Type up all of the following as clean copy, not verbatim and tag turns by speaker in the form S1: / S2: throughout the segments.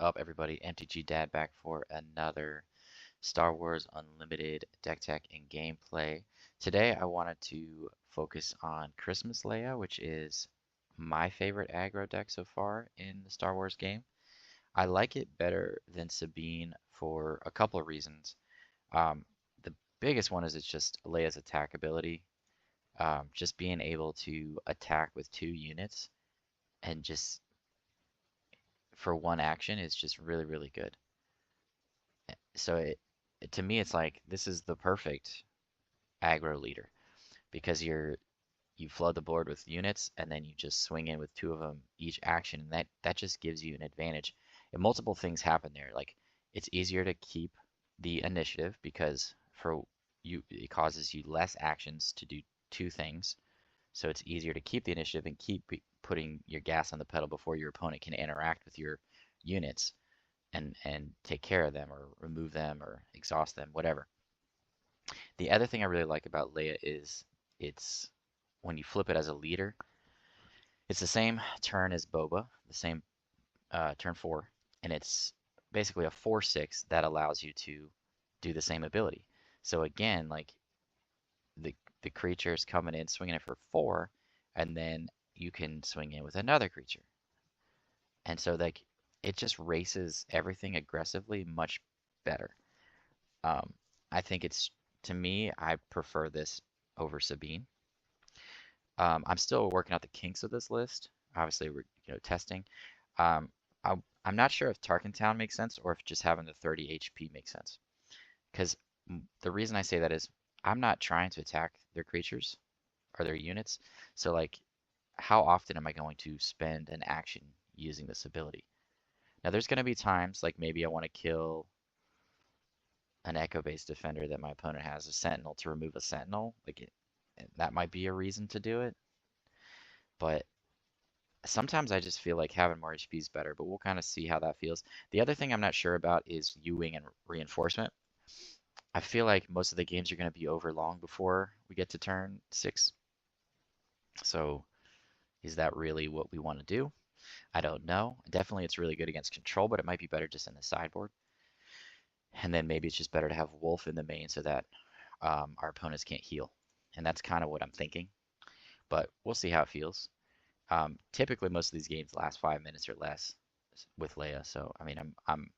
S1: up, everybody? MTG Dad back for another Star Wars Unlimited deck tech and gameplay. Today I wanted to focus on Christmas Leia, which is my favorite aggro deck so far in the Star Wars game. I like it better than Sabine for a couple of reasons. Um, the biggest one is it's just Leia's attack ability. Just being able to attack with 2 units and just for one action is just really, really good. So to me, it's like this is the perfect aggro leader because you flood the board with units and then you just swing in with 2 of them each action, and that just gives you an advantage. And multiple things happen there. Like it's easier to keep the initiative because for you it causes you less actions to do 2 things. So it's easier to keep the initiative and keep putting your gas on the pedal before your opponent can interact with your units and take care of them or remove them or exhaust them, whatever. The other thing I really like about Leia is it's when you flip it as a leader, it's the same turn as Boba, the same turn 4, and it's basically a 4/6 that allows you to do the same ability. So again, like the creature's coming in, swinging it for 4, and then you can swing in with another creature. And so like it just races everything aggressively much better. Um, I think it's to me, I prefer this over Sabine. I'm still working out the kinks of this list. Obviously, we're testing. Um, I'm not sure if Tarkin Town makes sense or if just having the 30 HP makes sense. Because the reason I say that is I'm not trying to attack their creatures or their units. So like, how often am I going to spend an action using this ability? Now, there's going to be times like maybe I want to kill an echo-based defender that my opponent has, a sentinel, to remove a sentinel. That might be a reason to do it. But sometimes I just feel like having more HP is better, but we'll kind of see how that feels. The other thing I'm not sure about is U-wing and reinforcement. I feel like most of the games are going to be over long before we get to turn 6. So is that really what we want to do? I don't know. Definitely it's really good against control, but it might be better just in the sideboard. And then maybe it's just better to have Wolffe in the main so that our opponents can't heal. And that's kind of what I'm thinking. But we'll see how it feels. Typically, most of these games last 5 minutes or less with Leia. So, I mean, I'm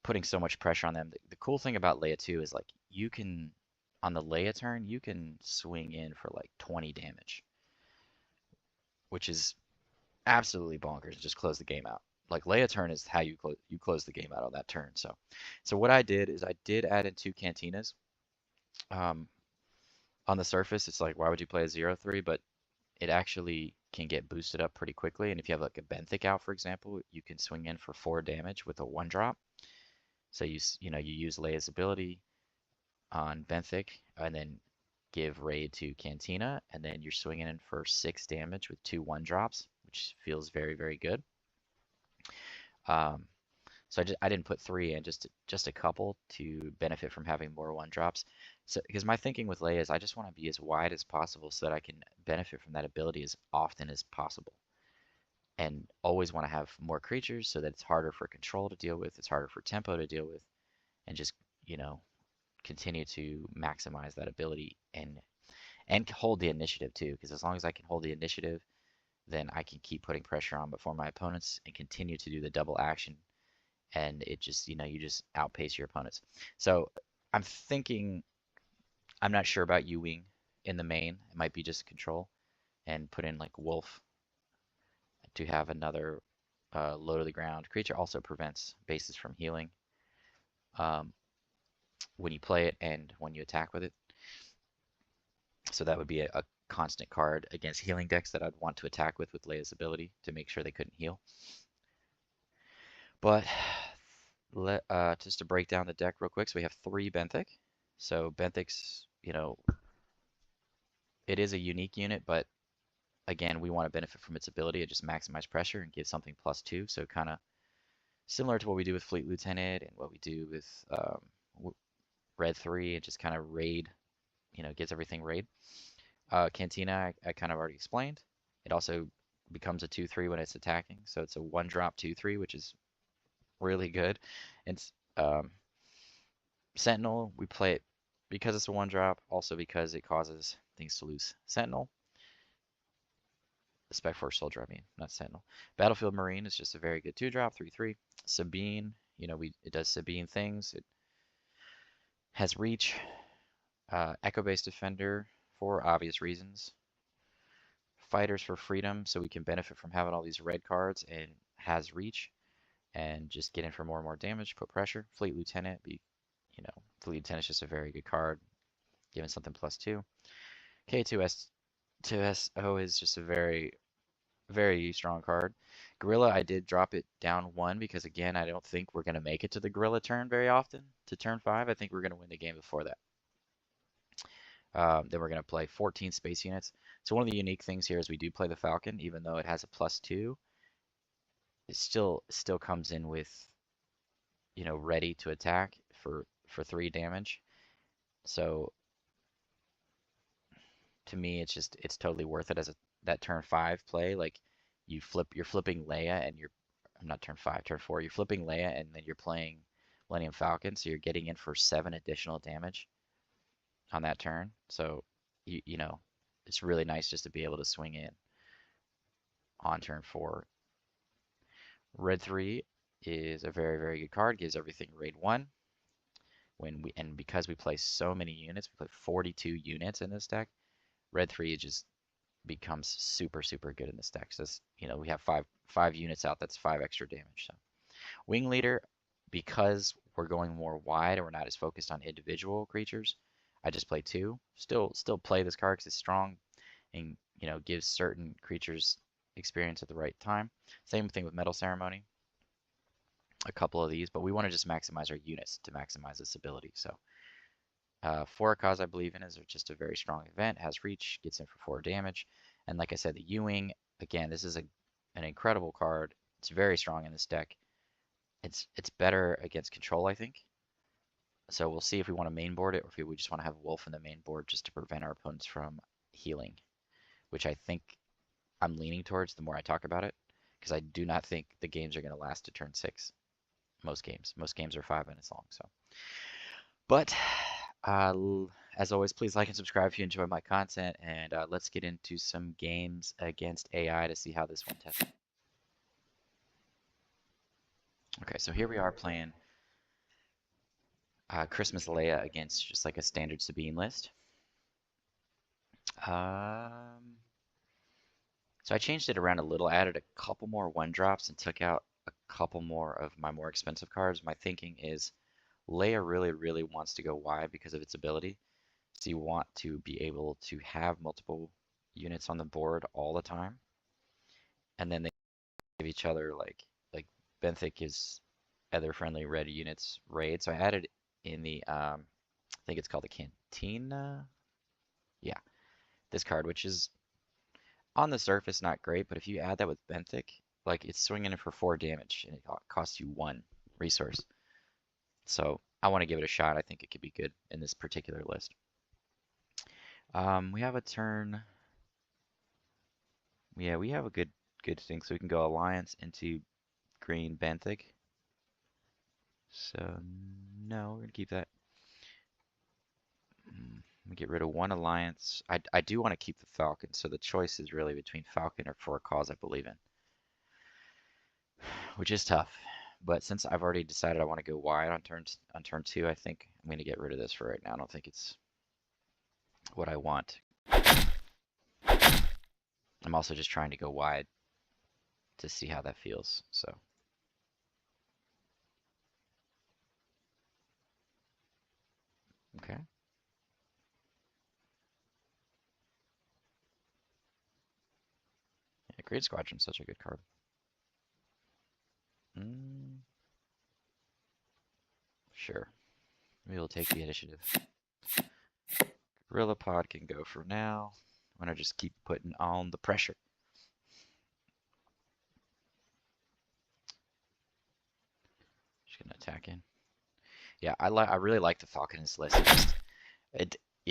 S1: putting so much pressure on them. The cool thing about Leia, too, is like you can, on the Leia turn, you can swing in for like 20 damage, which is absolutely bonkers. Just close the game out. Like Leia turn is how you close the game out on that turn. So what I did is I did add in 2 cantinas. Um, on the surface, it's like why would you play a 0/3? But it actually can get boosted up pretty quickly. And if you have like a Benthic out, for example, you can swing in for 4 damage with a 1-drop. So you use Leia's ability on Benthic and then give raid to Cantina, and then you're swinging in for 6 damage with 2 1-drops, which feels very, very good. So I didn't put 3 in, just a couple to benefit from having more 1-drops. So because my thinking with Leia is I just want to be as wide as possible so that I can benefit from that ability as often as possible. And always want to have more creatures so that it's harder for control to deal with, it's harder for tempo to deal with, and just, continue to maximize that ability and hold the initiative too. Because as long as I can hold the initiative, then I can keep putting pressure on before my opponents and continue to do the double action. And it just, you just outpace your opponents. So I'm thinking, I'm not sure about U-wing in the main. It might be just control and put in like Wolffe to have another low to the ground creature. Also prevents bases from healing when you play it and when you attack with it. So that would be a constant card against healing decks that I'd want to attack with Leia's ability to make sure they couldn't heal. But just to break down the deck real quick, so we have 3 Benthic. So Benthic's, it is a unique unit, but again, we want to benefit from its ability to just maximize pressure and give something +2. So kind of similar to what we do with Fleet Lieutenant and what we do with Red 3, and just kind of raid, gets everything raid. Cantina, I kind of already explained. It also becomes a 2/3 when it's attacking. So it's a 1-drop 2/3, which is really good. It's Sentinel, we play it because it's a 1-drop, also because it causes things to lose. Sentinel, SpecForce Soldier, I mean, not Sentinel. Battlefield Marine is just a very good 2-drop, 3/3. Sabine, you know, it does Sabine things. It has reach. Echo-based defender for obvious reasons. Fighters for freedom, so we can benefit from having all these red cards, and has reach, and just get in for more and more damage, put pressure. Fleet Lieutenant, Fleet Lieutenant is just a very good card, given something +2. K2SO is just a very, very strong card. Gorilla, I did drop it down 1 because, again, I don't think we're going to make it to the Gorilla turn very often, to turn 5. I think we're going to win the game before that. Then we're going to play 14 space units. So one of the unique things here is we do play the Falcon, even though it has a +2. It still comes in with, ready to attack for 3 damage. So to me, it's totally worth it as that turn 5 play. Like you're flipping Leia, and I'm not turn 5, turn 4. You're flipping Leia, and then you're playing Millennium Falcon, so you're getting in for 7 additional damage on that turn. So it's really nice just to be able to swing in on turn 4. Red 3 is a very, very good card. Gives everything raid 1. And because we play so many units, we play 42 units in this deck. Red 3 just becomes super, super good in this deck. So we have five units out. That's 5 extra damage. So Wing Leader, because we're going more wide and we're not as focused on individual creatures, I just play 2. Still play this card because it's strong and gives certain creatures experience at the right time. Same thing with Metal Ceremony. A couple of these, but we want to just maximize our units to maximize this ability. So For a Cause I Believe in is just a very strong event, has reach, gets in for 4 damage. And like I said, the Ewing, again, this is an incredible card. It's very strong in this deck. It's better against control, I think. So we'll see if we want to mainboard it, or if we just want to have Wolffe in the main board just to prevent our opponents from healing, which I think I'm leaning towards the more I talk about it, because I do not think the games are going to last to turn 6. Most games are 5 minutes long. So, but as always, please like and subscribe if you enjoy my content, and let's get into some games against AI to see how this one tests. Okay, so here we are playing Christmas Leia against just like a standard Sabine list. So I changed it around a little, added a couple more 1-drops and took out a couple more of my more expensive cards. My thinking is Leia really, really wants to go wide because of its ability. So you want to be able to have multiple units on the board all the time. And then they give each other like Benthic is other friendly red units raid. So I added in the I think it's called the Cantina. Yeah, this card, which is on the surface not great, but if you add that with Benthic, like it's swinging in for 4 damage and it costs you 1 resource. So I want to give it a shot. I think it could be good in this particular list. We have a turn. Yeah, we have a good thing. So we can go Alliance into green Benthic. So no, we're gonna keep that. Let me get rid of 1 Alliance. I do want to keep the Falcon, so the choice is really between Falcon or For a Cause I Believe in, which is tough. But since I've already decided I want to go wide on turn 2, I think I'm going to get rid of this for right now. I don't think it's what I want. I'm also just trying to go wide to see how that feels. So. Okay. Yeah, Great Squadron is such a good card. Sure. Maybe we'll take the initiative. Gorilla Pod can go for now. I'm gonna just keep putting on the pressure. Just gonna attack in. Yeah, I really like the Falcon in this list.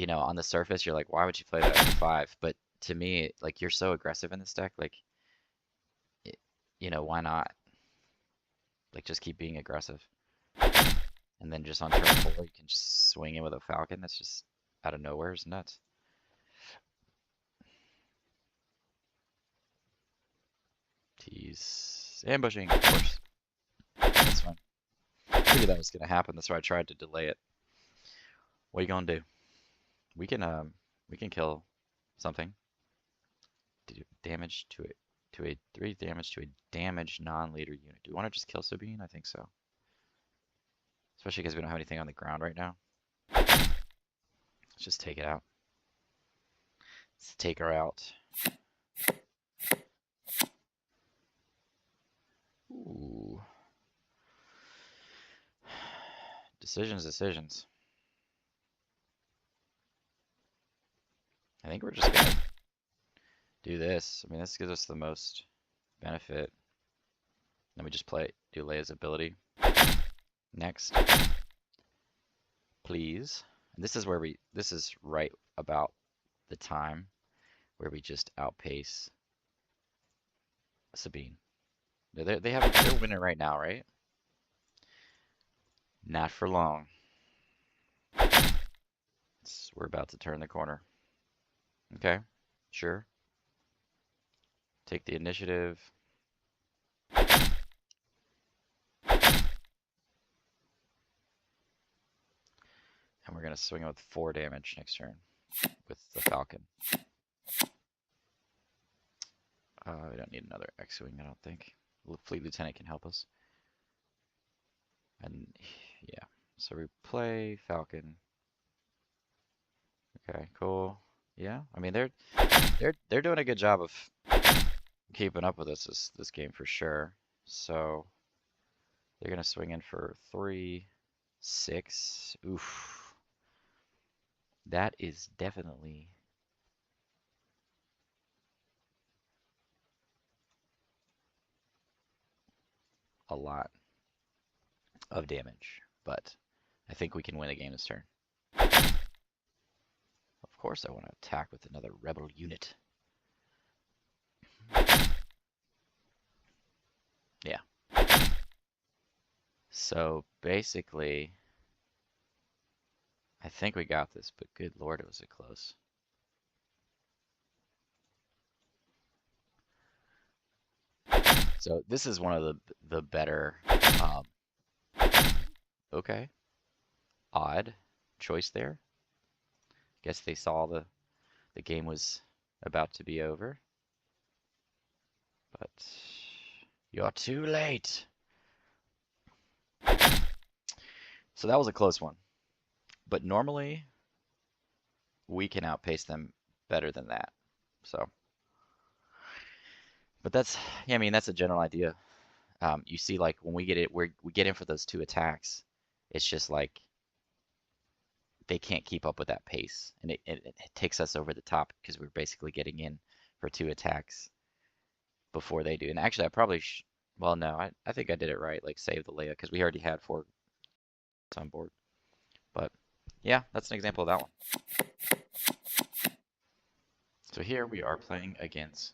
S1: On the surface you're like, why would you play that at 5? But to me, like, you're so aggressive in this deck, like, why not? Like, just keep being aggressive. And then just on turn 4, you can just swing in with a Falcon. That's just out of nowhere. It's nuts. Tease. Ambushing, of course. That's fine. I figured that was going to happen. That's why I tried to delay it. What are you going to do? We can kill something. Do damage to it. To a 3 damage to a damaged non-leader unit. Do we want to just kill Sabine? I think so. Especially because we don't have anything on the ground right now. Let's just take it out. Let's take her out. Ooh. Decisions. I think we're just gonna do this. I mean, this gives us the most benefit. Then we just do Leia's ability. Next. Please. And this is where this is right about the time where we just outpace Sabine. They're winning right now, right? Not for long. We're about to turn the corner. Okay, sure. Take the initiative. And we're going to swing with 4 damage next turn with the Falcon. We don't need another X-Wing, I don't think. Fleet Lieutenant can help us. And yeah, so we play Falcon. Okay, cool. Yeah, I mean they're doing a good job of keeping up with us this game for sure. So they're gonna swing in for 3, 6. Oof. That is definitely a lot of damage, but I think we can win a game this turn. Of course I want to attack with another rebel unit. Yeah. So basically, I think we got this, but good lord, it was a close. So this is one of the better, okay, odd choice there. Guess they saw the game was about to be over, but you're too late. So that was a close one, but normally we can outpace them better than that. So, but that's, yeah, I mean, that's a general idea. You see, like when we get in for those 2 attacks, it's just like they can't keep up with that pace, and it takes us over the top because we're basically getting in for 2 attacks before they do. And actually, I probably well, no, I think I did it right. Like save the Leia because we already had 4 on board. But yeah, that's an example of that one. So here we are playing against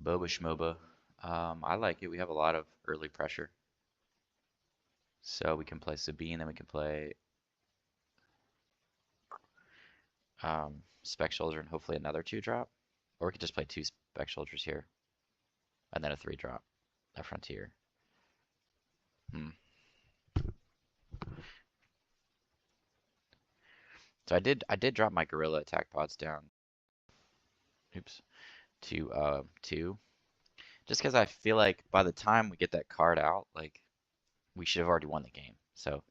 S1: Boba Schmoba. I like it. We have a lot of early pressure. So we can play Sabine, then we can play Spec Soldier and hopefully another 2-drop. Or we could just play 2 Spec Soldiers here. And then a 3-drop. A Frontier. So I did drop my Guerrilla attack pods down. Oops. To 2. Just because I feel like by the time we get that card out, like we should have already won the game. So,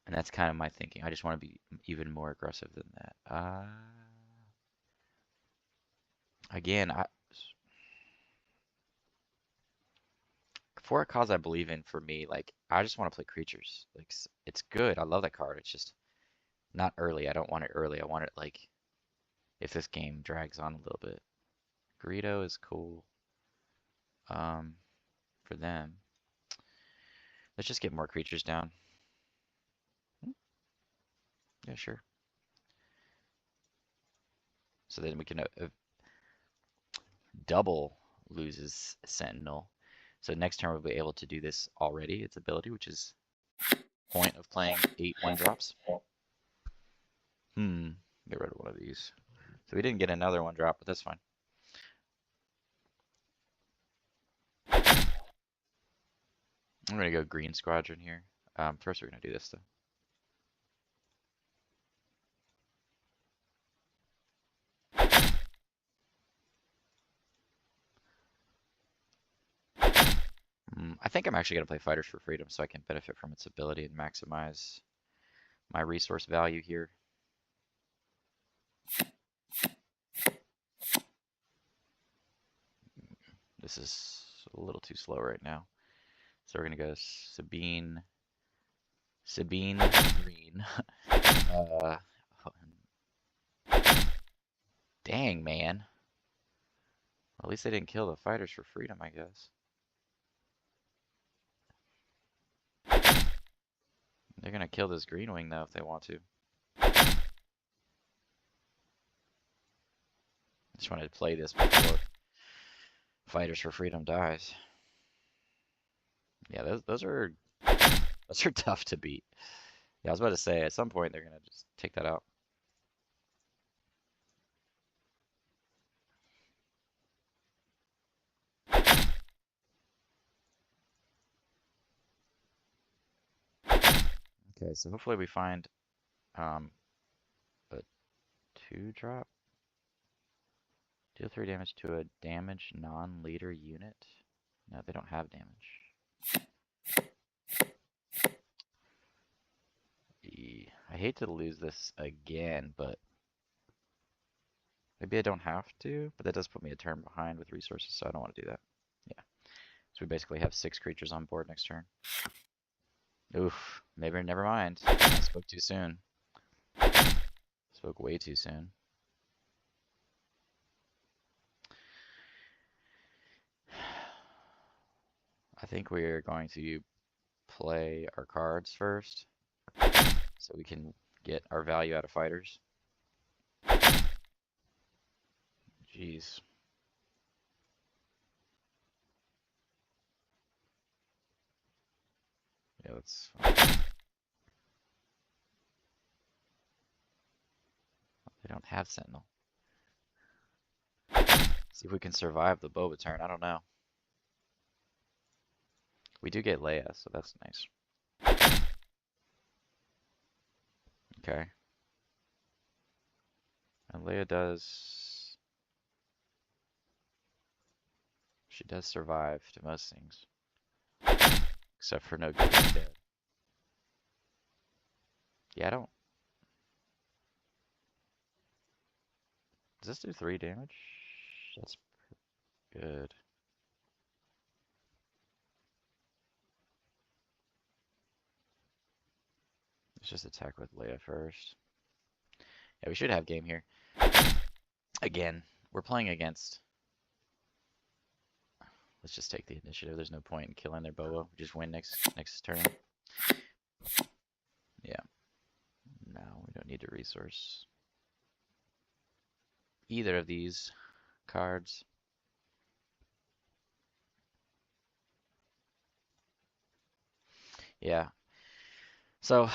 S1: and that's kind of my thinking. I just want to be even more aggressive than that. Again, for a cause I believe in, for me, like I just want to play creatures. Like it's good. I love that card. It's just not early. I don't want it early. I want it like if this game drags on a little bit. Greedo is cool. For them. Let's just get more creatures down. Yeah, sure. So then we can double loses Sentinel. So next turn we'll be able to do this already, its ability, which is point of playing 8 1-drops. Get rid of one of these. So we didn't get another 1-drop, but that's fine. I'm gonna go green Squadron here. First we're gonna do this though. I think I'm actually gonna play Fighters for Freedom so I can benefit from its ability and maximize my resource value here. This is a little too slow right now. So we're gonna go Sabine green. Dang, man. At least they didn't kill the Fighters for Freedom, I guess. They're gonna kill this green wing though if they want to. Just wanted to play this before Fighters for Freedom dies. Yeah, those are tough to beat. Yeah, I was about to say at some point they're gonna just take that out. Okay, so hopefully we find a 2-drop. Deal 3 damage to a damaged non-leader unit. No, they don't have damage. I hate to lose this again, but maybe I don't have to, but that does put me a turn behind with resources, so I don't want to do that. Yeah. So we basically have 6 creatures on board next turn. Oof, maybe never mind. I spoke too soon. Spoke way too soon. I think we're going to play our cards first so we can get our value out of fighters. Jeez. Yeah, that's fine. They don't have Sentinel. See if we can survive the Boba turn. I don't know. We do get Leia, so that's nice. Okay. And Leia does... She does survive to most things. Except for no good is dead. Yeah, I don't... Does this do 3 damage? That's good. Let's just attack with Leia first. Yeah, we should have game here. Again, we're playing against... Let's just take the initiative. There's no point in killing their Boba. We just win next turn. Yeah. No, we don't need to resource either of these cards. Yeah. So,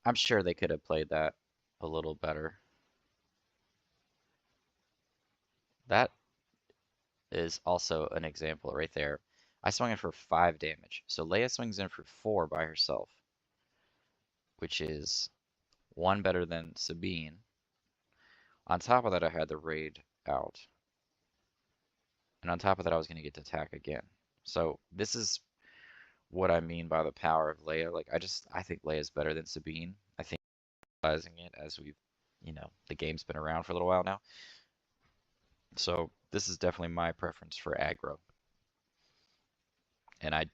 S1: I'm sure they could have played that a little better. That is also an example right there. I swung in for 5 damage. So Leia swings in for 4 by herself, which is 1 better than Sabine. On top of that, I had the raid out. And on top of that, I was going to get to attack again. So this is what I mean by the power of Leia. Like, I think Leia's better than Sabine. I think realizing it as we've, the game's been around for a little while now. So this is definitely my preference for aggro. And I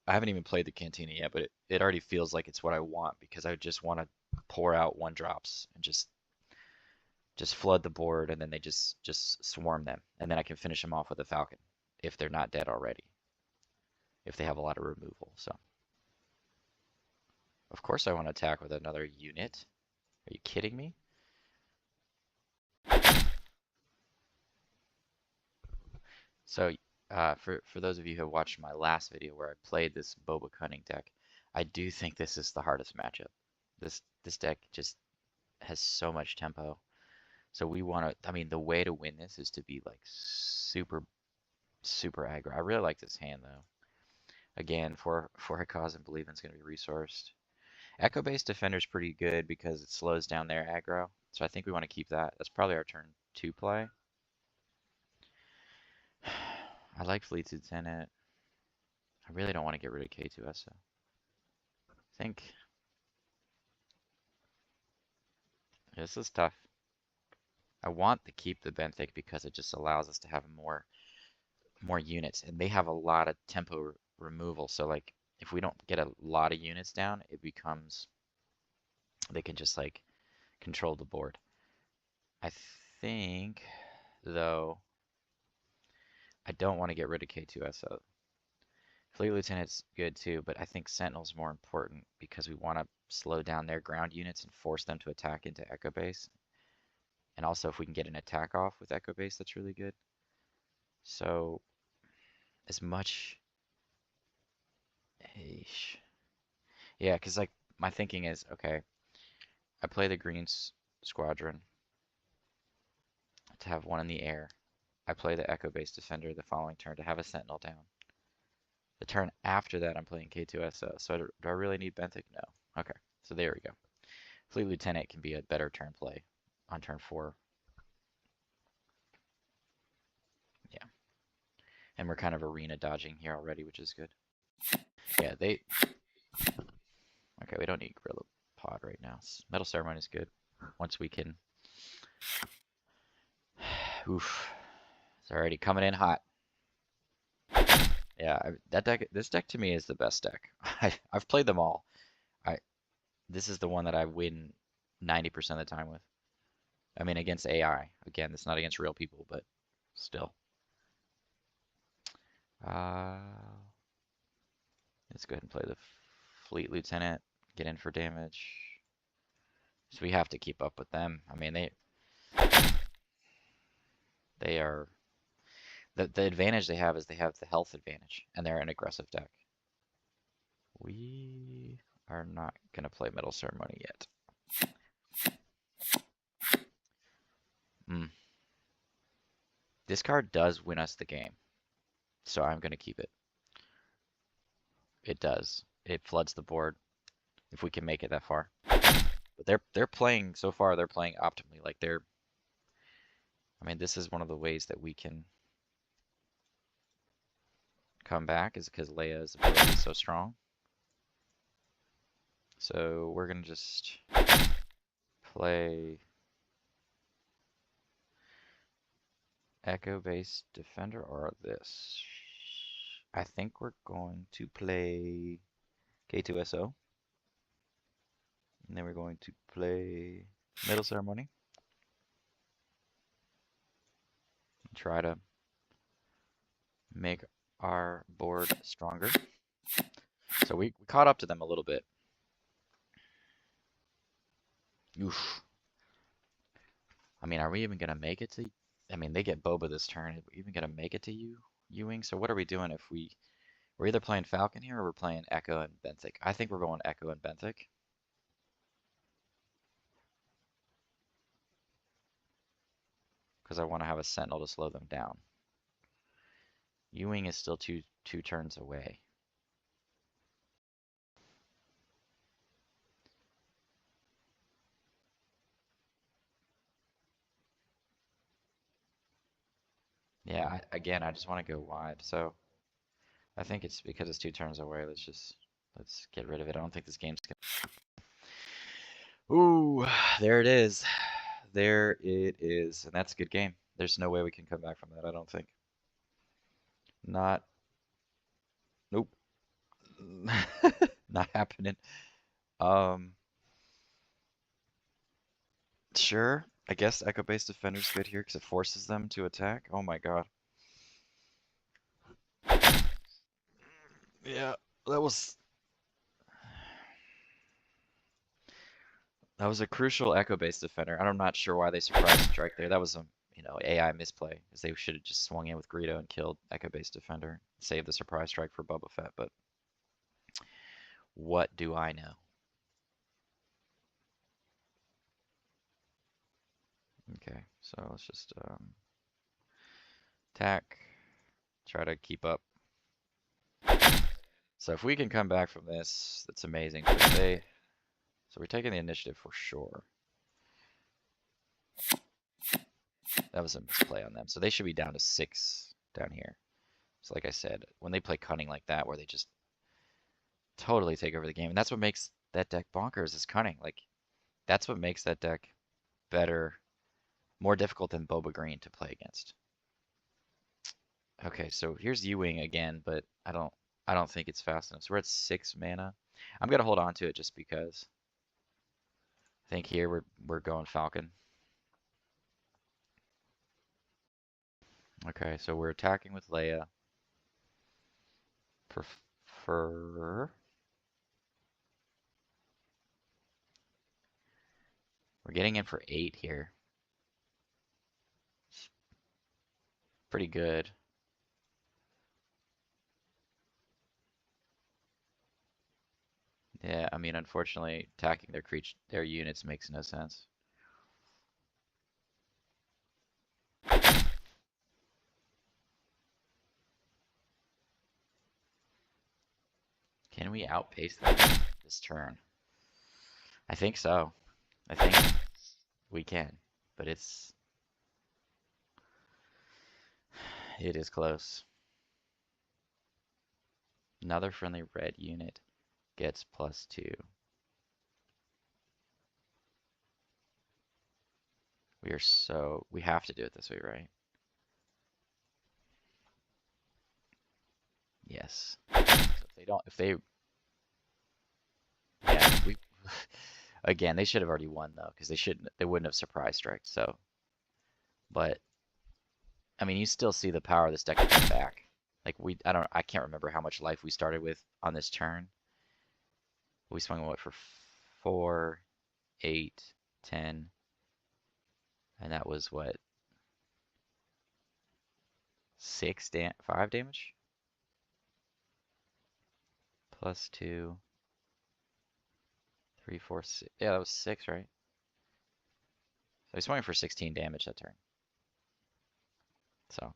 S1: haven't even played the Cantina yet, but it already feels like it's what I want because I just want to pour out 1-drops and just flood the board, and then they just swarm them, and then I can finish them off with a Falcon if they're not dead already, if they have a lot of removal. So of course I want to attack with another unit. Are you kidding me? So For those of you who have watched my last video where I played this Boba Cunning deck, I do think this is the hardest matchup. This deck just has so much tempo. So we want to, I mean, the way to win this is to be like super aggro. I really like this hand though. Again, for a cause and believe it's going to be resourced. Echo-based Defender is pretty good because it slows down their aggro. So I think we want to keep that. That's probably our turn 2 play. I like Fleet's Lieutenant. I really don't want to get rid of K2SO. I think this is tough. I want to keep the Benthic because it just allows us to have more units, and they have a lot of tempo removal. So like if we don't get a lot of units down, it becomes they can just like control the board. I think though I don't want to get rid of K2SO. Fleet Lieutenant's good too, but I think Sentinel's more important because we want to slow down their ground units and force them to attack into Echo Base. And also if we can get an attack off with Echo Base, that's really good. So as much yeah, because like my thinking is, okay, I play the green squadron to have one in the air. I play the Echo Base Defender the following turn to have a Sentinel down. The turn after that, I'm playing K2SO. So do I really need Benthic? No. Okay, so there we go. Fleet Lieutenant can be a better turn play on turn 4. Yeah. And we're kind of arena dodging here already, which is good. Yeah, they... Okay, we don't need Gorilla Pod right now. Metal Ceremony is good. Once we can... Oof. It's already coming in hot. Yeah, this deck to me is the best deck. I've played them all. This is the one that I win 90% of the time with. I mean, against AI. Again, it's not against real people, but still. Let's go ahead and play the Fleet Lieutenant. Get in for damage. So we have to keep up with them. I mean, they are... The advantage they have is they have the health advantage, and they're an aggressive deck. We are not going to play Metal Ceremony yet. This card does win us the game, so I'm going to keep it. It does. It floods the board if we can make it that far. But they're playing, so far they're playing optimally. Like I mean, this is one of the ways that we can come back is because Leia's ability is so strong. So we're going to just play Echo-based Defender or this. I think we're going to play K2SO. And then we're going to play Metal Ceremony. Try to make our board stronger. So we caught up to them a little bit. Oof. I mean, are we even going to make it to... I mean, they get Boba this turn. Are we even going to make it to Ewing? So what are we doing if we're either playing Falcon here or we're playing Echo and Benthic? I think we're going Echo and Benthic. Because I want to have a Sentinel to slow them down. Ewing is still two turns away. Yeah, again, I just want to go wide. So I think it's because it's 2 turns away. Let's get rid of it. I don't think this game's gonna... Ooh, there it is. There it is. And that's a good game. There's no way we can come back from that, I don't think. Not... Nope. Not happening. Sure. I guess Echo-based Defender's good here because it forces them to attack. Oh my god. Yeah, that was a crucial Echo-based Defender. I'm not sure why they surprise strike there. That was a know, AI misplay, because they should have just swung in with Greedo and killed Echo Base Defender, save the surprise strike for Boba Fett, but what do I know? Okay, so let's just attack, try to keep up. So if we can come back from this, that's amazing. But so we're taking the initiative for sure. That was a misplay on them. So they should be down to 6 down here. So like I said, when they play Cunning like that, where they just totally take over the game, and that's what makes that deck bonkers is Cunning. Like, that's what makes that deck better, more difficult than Boba Green to play against. Okay, so here's U-Wing again, but I don't think it's fast enough. So we're at 6 mana. I'm gonna hold on to it just because I think here we're going Falcon. Okay, so we're attacking with Leia. Prefer. We're getting in for 8 here. Pretty good. Yeah, I mean, unfortunately, attacking their units makes no sense. Can we outpace them this turn? I think so. I think we can, but it is close. Another friendly red unit gets +2. We have to do it this way, right? Yes. So yeah, again, they should have already won though, because they wouldn't have surprise strike. So, but I mean, you still see the power of this deck to come back. Like I can't remember how much life we started with on this turn. We swung what for 4, 8, 10, and that was what 5 damage +2, 3, 4, 6. Yeah, that was 6, right? So he swung for 16 damage that turn. So,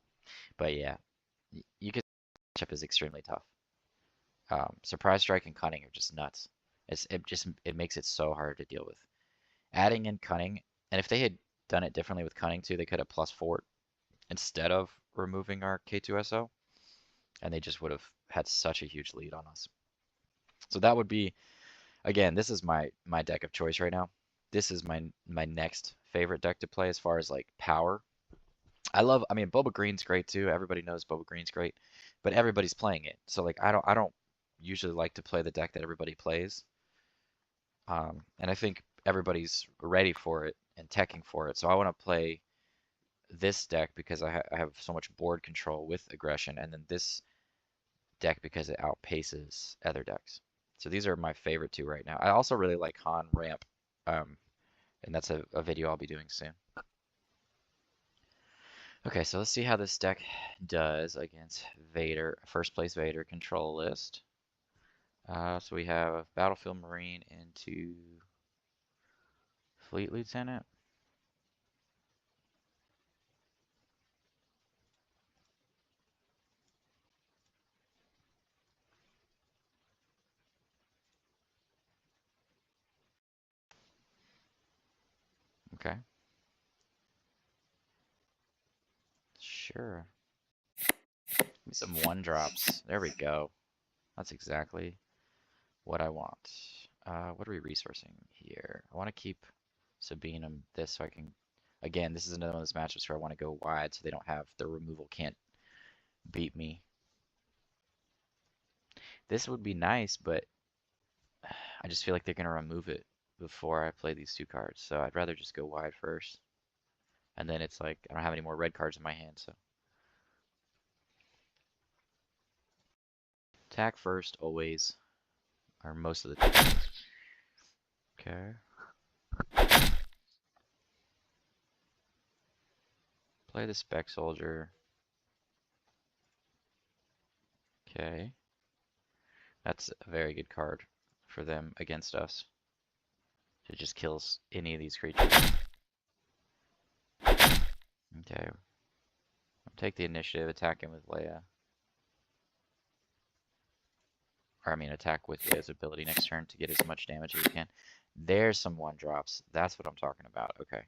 S1: but yeah, you could matchup is extremely tough. Surprise strike and Cunning are just nuts. It makes it so hard to deal with. Adding in Cunning, and if they had done it differently with Cunning too, they could have +4 instead of removing our K2SO, and they just would have had such a huge lead on us. So that would be, again, this is my deck of choice right now. This is my next favorite deck to play as far as like power. I mean, Boba Green's great too. Everybody knows Boba Green's great, but everybody's playing it. So like, I don't usually like to play the deck that everybody plays. And I think everybody's ready for it and teching for it. So I want to play this deck because I have so much board control with aggression, and then this deck because it outpaces other decks. So these are my favorite 2 right now. I also really like Han Ramp, and that's a video I'll be doing soon. Okay, so let's see how this deck does against Vader, first place Vader control list. So we have Battlefield Marine into Fleet Lieutenant. Okay. Sure. Give me some 1-drops. There we go. That's exactly what I want. What are we resourcing here? I want to keep Sabine on this so I can... Again, this is another one of those matchups where I want to go wide so they don't have... Their removal can't beat me. This would be nice, but I just feel like they're going to remove it before I play these 2 cards. So I'd rather just go wide first. And then it's like, I don't have any more red cards in my hand, so... Attack first, always. Or most of the time. Okay. Play the Spec Soldier. Okay. That's a very good card for them against us. It just kills any of these creatures. Okay. I'll take the initiative, attack him with Leia. Or I mean attack with Leia's ability next turn to get as much damage as we can. There's some 1-drops. That's what I'm talking about. Okay.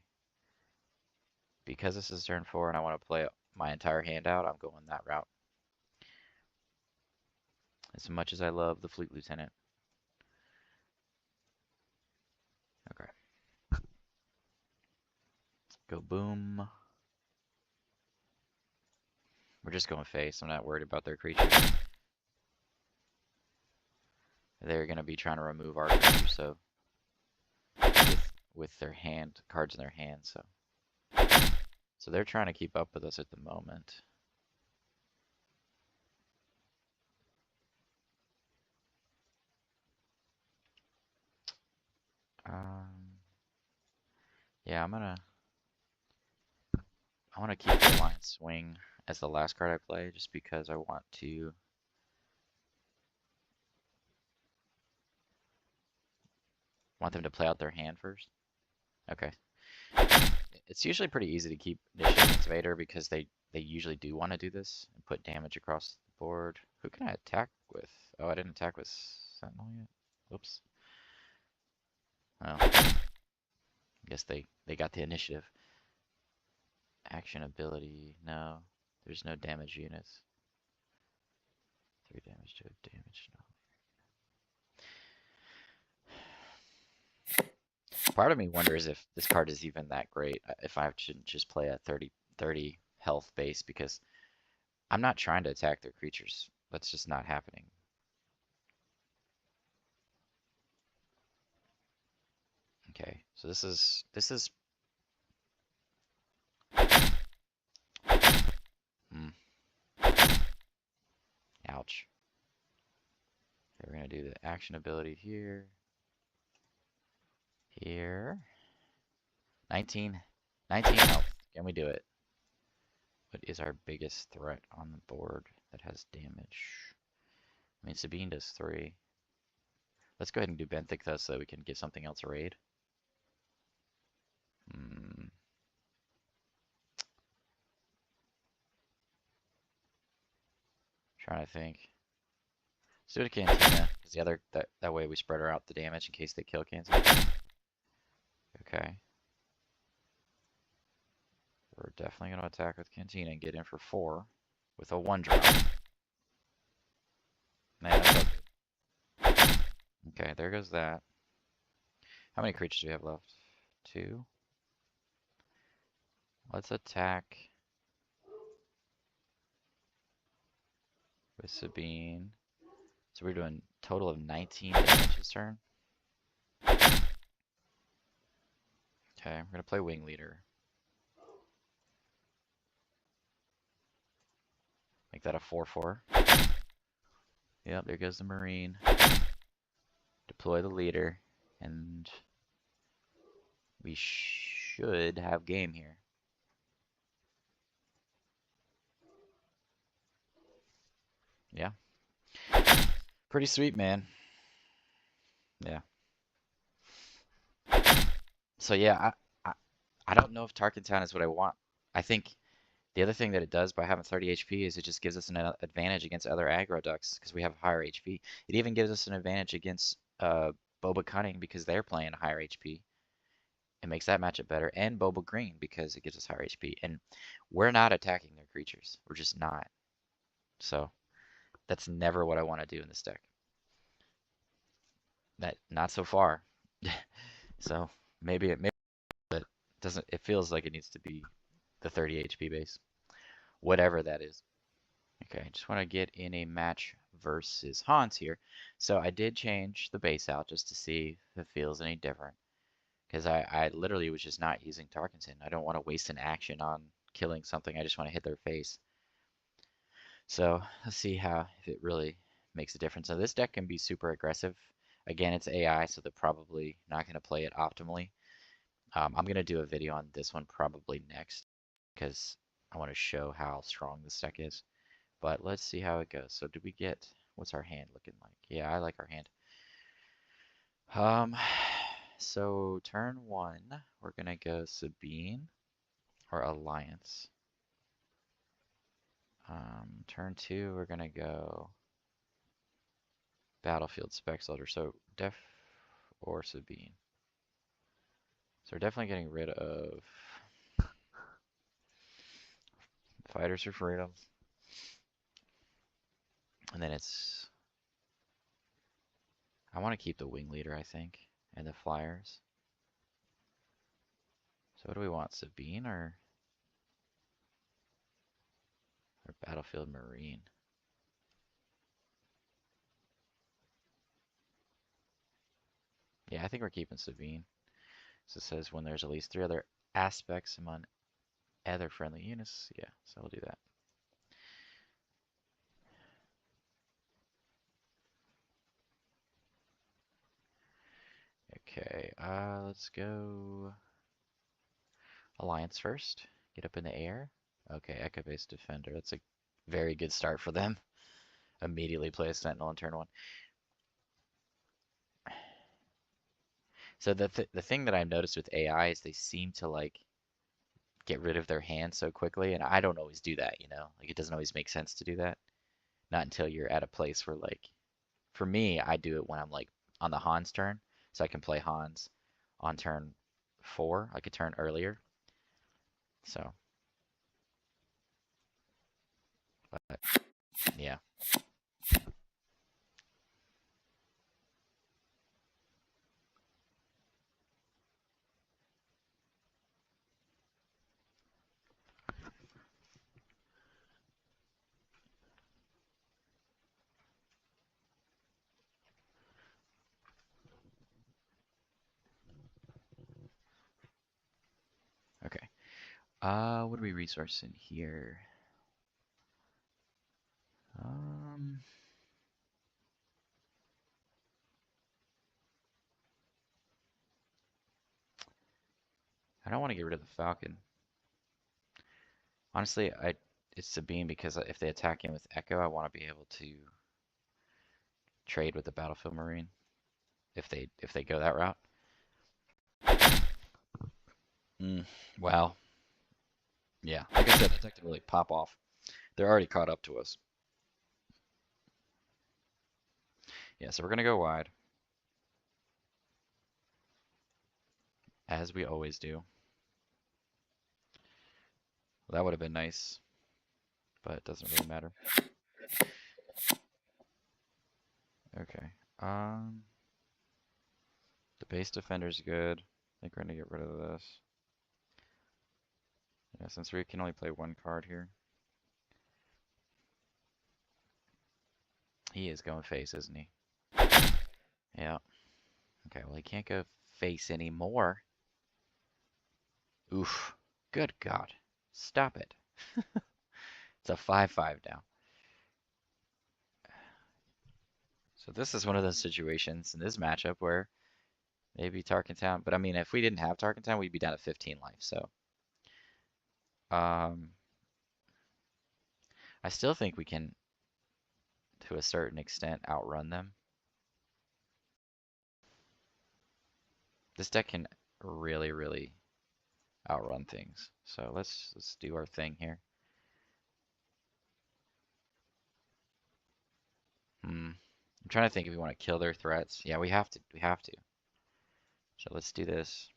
S1: Because this is turn 4 and I want to play my entire hand out, I'm going that route. As much as I love the Fleet Lieutenant. Okay. Go boom. We're just going face. I'm not worried about their creatures. They're going to be trying to remove our creatures, so with their cards in their hand, so they're trying to keep up with us at the moment. Yeah, I want to keep the Alliance Swing as the last card I play, just because I want them to play out their hand first. Okay. It's usually pretty easy to keep initiative against Vader because they usually do want to do this and put damage across the board. Who can I attack with? Oh, I didn't attack with Sentinel yet. Whoops. Well, I guess they got the initiative. Action ability, no. There's no damage units. 3 damage to a damage, no. Part of me wonders if this card is even that great, if I shouldn't just play a 30 health base, because I'm not trying to attack their creatures. That's just not happening. Okay, so this is ouch. Okay, we're gonna do the action ability here. Here. 19 health. Can we do it? What is our biggest threat on the board that has damage? I mean, Sabine does 3. Let's go ahead and do Benthic though, so that we can give something else a raid. Trying to think. Let's do it a Cantina, because the other that way we spread her out the damage in case they kill Cantina. Okay. We're definitely going to attack with Cantina and get in for 4 with a 1-drop. Man, that's so good. Okay, there goes that. How many creatures do we have left? 2. Let's attack with Sabine. So we're doing a total of 19 damage this turn. Okay, we're going to play Wing Leader. Make that a 4/4. Yep, there goes the Marine. Deploy the leader, and we should have game here. Yeah. Pretty sweet, man. Yeah. So yeah, I don't know if Tarkentown is what I want. I think the other thing that it does by having 30 HP is it just gives us an advantage against other aggro ducks because we have higher HP. It even gives us an advantage against Boba Cunning because they're playing higher HP. It makes that matchup better. And Boba Green because it gives us higher HP. And we're not attacking their creatures. We're just not. So that's never what I want to do in this deck. Not so far. So maybe but doesn't. It feels like it needs to be the 30 HP base, whatever that is. Okay, I just want to get in a match versus Hans here. So I did change the base out just to see if it feels any different. Because I literally was just not using Tarkenton. I don't want to waste an action on killing something. I just want to hit their face. So let's see if it really makes a difference. Now this deck can be super aggressive. Again, it's AI, so they're probably not going to play it optimally. I'm going to do a video on this one probably next because I want to show how strong this deck is. But let's see how it goes. So did we get, what's our hand looking like? Yeah, I like our hand. So turn 1, we're gonna go Sabine or Alliance. Turn 2, we're gonna go Battlefield Spec Soldier. So Def or Sabine. So we're definitely getting rid of Fighters for Freedom. And then it's, I want to keep the Wing Leader, I think, and the Flyers. So what do we want, Sabine or Battlefield Marine? Yeah, I think we're keeping Sabine. So it says when there's at least 3 other aspects among other friendly units. Yeah, so we'll do that. Okay, let's go Alliance first. Get up in the air. Okay, Echo-based Defender. That's a very good start for them. Immediately play a Sentinel in turn 1. So the thing that I've noticed with AI is they seem to like get rid of their hand so quickly, and I don't always do that, you know? Like it doesn't always make sense to do that. Not until you're at a place where like, for me, I do it when I'm like on the Hans turn, so I can play Hans on turn 4, like a turn earlier. So, but yeah. Okay. What do we resource in here? Um, I don't want to get rid of the Falcon. Honestly, it's Sabine because if they attack in with Echo, I want to be able to trade with the Battlefield Marine if they go that route. Well, yeah. Like I said, that deck didn't really pop off. They're already caught up to us. Yeah, so we're gonna go wide, as we always do. Well, that would have been nice, but it doesn't really matter. Okay. The base defender's good. I think we're gonna get rid of this. Yeah, since we can only play 1 card here. He is going face, isn't he? Yeah. Okay, well he can't go face anymore. Oof. Good God. Stop it. It's a 5-5 now. So this is one of those situations in this matchup where maybe Tarkentown, but I mean, if we didn't have Tarkentown, we'd be down to 15 life, so. I still think we can, to a certain extent, outrun them. This deck can really, really outrun things. So let's do our thing here. I'm trying to think if we want to kill their threats. Yeah, we have to. We have to. So let's do this.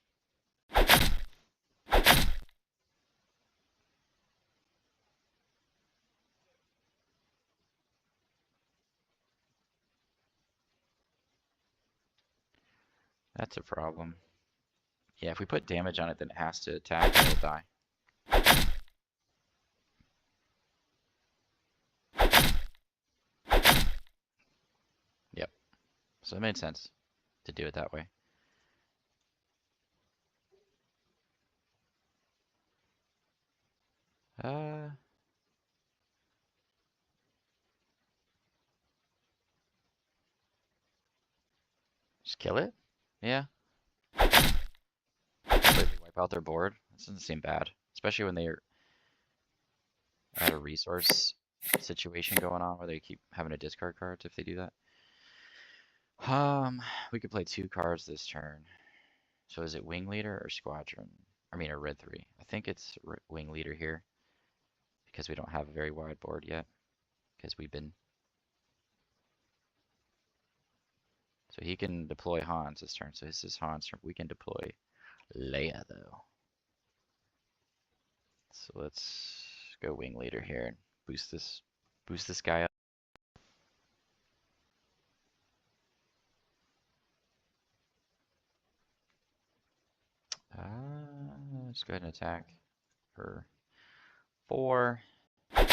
S1: That's a problem. Yeah, if we put damage on it, then it has to attack, it'll die. Yep. So it made sense to do it that way. Just kill it? Yeah. Completely wipe out their board. This doesn't seem bad. Especially when they're I had a resource situation going on where they keep having to discard cards if they do that. We could play 2 cards this turn. So is it Wing Leader or Squadron? I mean, a Red 3. I think it's Wing Leader here because we don't have a very wide board yet because we've been. So he can deploy Hans this turn. So this is Hans turn. We can deploy Leia though. So let's go Wing Leader here and boost this guy up. Let's go ahead and attack for 4. Yep.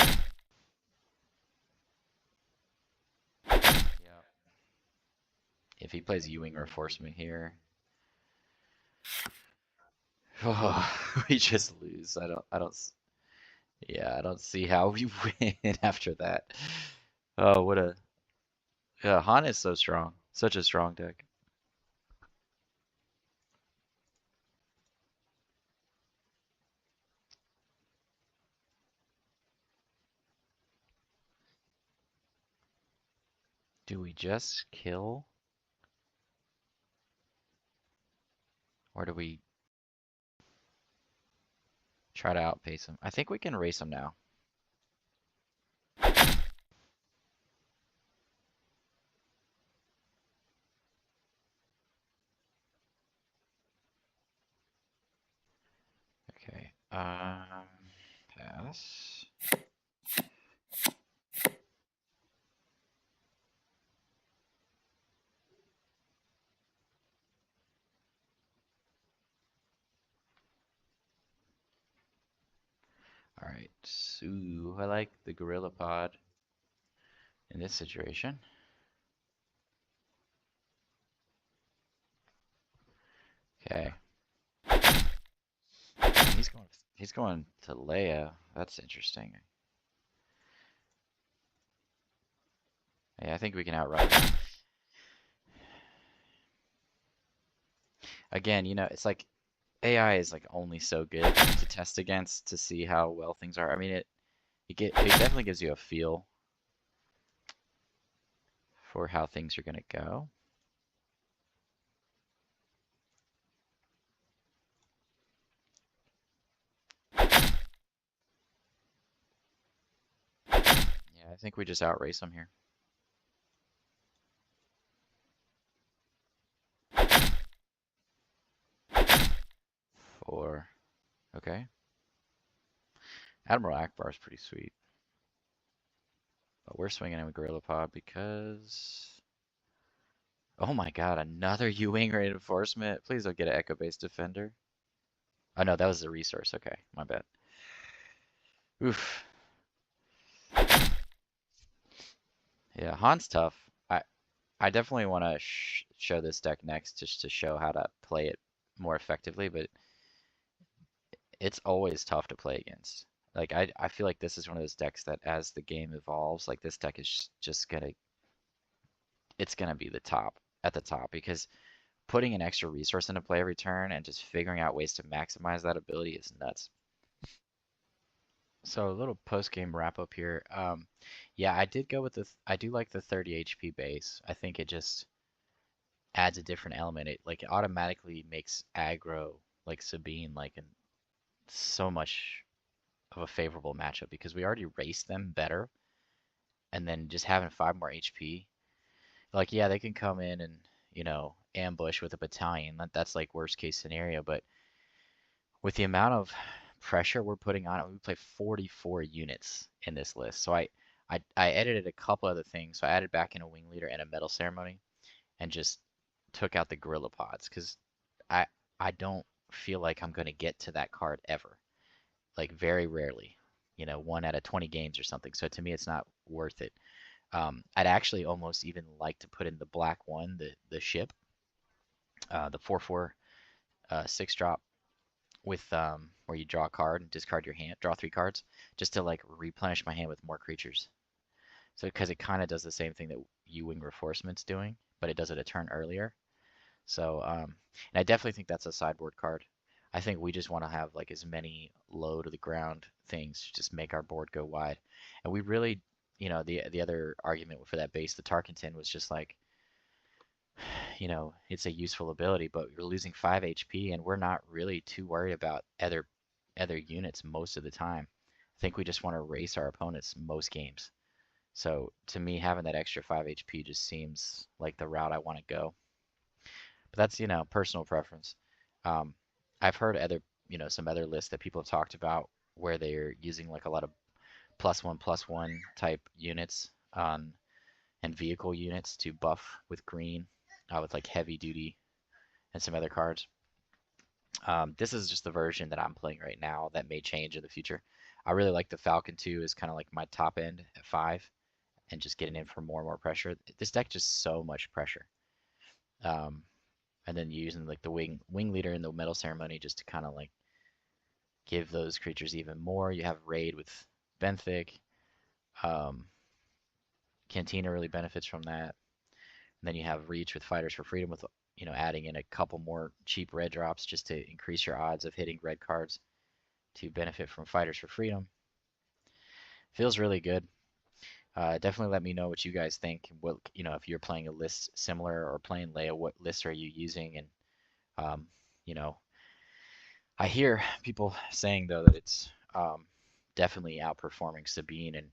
S1: If he plays U-Wing Reinforcement here, oh, we just lose. Yeah, I don't see how we win after that. Oh, what a, yeah, Han is so strong. Such a strong deck. Do we just kill? Or do we try to outpace him? I think we can race him now. Okay. Pass. All right. So I like the Gorilla Pod in this situation. Okay. He's going to Leia. That's interesting. Yeah, I think we can outrun him. Again, it's like AI is like only so good to test against to see how well things are. I mean, it definitely gives you a feel for how things are gonna go. Yeah, I think we just outrace them here. Four. Okay. Admiral Akbar is pretty sweet. But we're swinging in with Gorilla Pod because... Oh my god, another U-Wing reinforcement. Please don't get an Echo-based defender. Oh no, that was the resource. Okay, my bad. Oof. Yeah, Han's tough. I definitely want to show this deck next just to show how to play it more effectively, but it's always tough to play against. Like I feel like this is one of those decks that as the game evolves, like this deck is just it's gonna be at the top because putting an extra resource into play every turn and just figuring out ways to maximize that ability is nuts. So a little post-game wrap up here. Yeah, I did go with I do like the 30 HP base. I think it just adds a different element. It automatically makes aggro like Sabine so much of a favorable matchup because we already raced them better, and then just having 5 more HP. Like, yeah, they can come in and ambush with a battalion. That's like worst case scenario, but with the amount of pressure we're putting on it, we play 44 units in this list. So I edited a couple other things. So I added back in a wing leader and a medal ceremony, and just took out the gorilla pods because I I don't feel like I'm gonna get to that card ever. Like very rarely, 1 out of 20 games or something. So to me, it's not worth it. I'd actually almost even like to put in the black one, the ship, the 4/4 6-drop with where you draw a card and discard your hand, draw 3 cards, just to like replenish my hand with more creatures. So because it kind of does the same thing that U-Wing Reinforcement's doing, but it does it a turn earlier. So and I definitely think that's a sideboard card. I think we just want to have like as many low to the ground things to just make our board go wide. And we really, the other argument for that base, the Tarkenton, was just like, it's a useful ability, but you're losing 5 HP, and we're not really too worried about other units most of the time. I think we just want to race our opponents most games. So to me, having that extra 5 HP just seems like the route I want to go. But that's, personal preference. Um, I've heard some other lists that people have talked about where they're using like a lot of +1/+1 type units and vehicle units to buff with green, with like heavy duty and some other cards. This is just the version that I'm playing right now. That may change in the future. I really like the Falcon 2 is kind of like my top end at 5 and just getting in for more and more pressure. This deck just so much pressure. Um, and then using like the wing leader in the Medal Ceremony just to kind of like give those creatures even more. You have raid with Benthic. Um, Cantina really benefits from that. And then you have reach with Fighters for Freedom with adding in a couple more cheap red drops just to increase your odds of hitting red cards to benefit from Fighters for Freedom. Feels really good. Definitely let me know what you guys think. What if you're playing a list similar or playing Leia, what list are you using? And um, you know, I hear people saying though that it's definitely outperforming Sabine and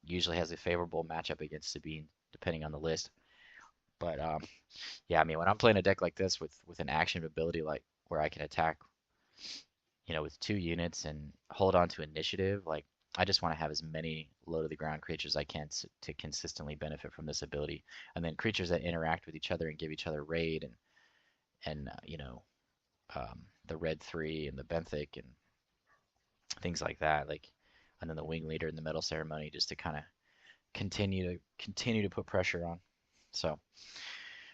S1: usually has a favorable matchup against Sabine depending on the list. But yeah, I mean, when I'm playing a deck like this with an action ability like where I can attack, with 2 units and hold on to initiative, like I just want to have as many low to the ground creatures as I can to consistently benefit from this ability, and then creatures that interact with each other and give each other raid and the red 3 and the Benthic and things like that, like, and then the wing leader in the Medal Ceremony just to kind of continue to put pressure on. So.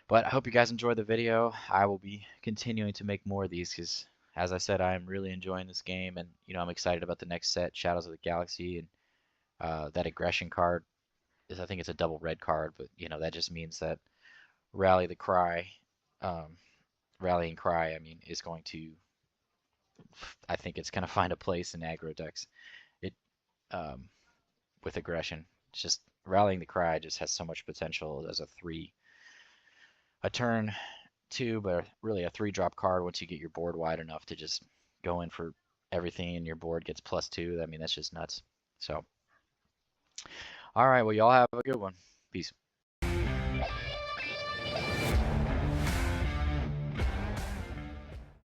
S1: But I hope you guys enjoyed the video. I will be continuing to make more of these because, as I said, I am really enjoying this game, and I'm excited about the next set, Shadows of the Galaxy, and that aggression card is, I think it's a double red card, but that just means that Rally the Cry, um, Rallying Cry, I mean, is going to, I think it's going to find a place in aggro decks. It um, with aggression, it's just Rallying the Cry just has so much potential as a turn 2, but really a 3-drop card once you get your board wide enough to just go in for everything and your board gets +2. I mean, that's just nuts. So, all right, well, y'all have a good one. Peace.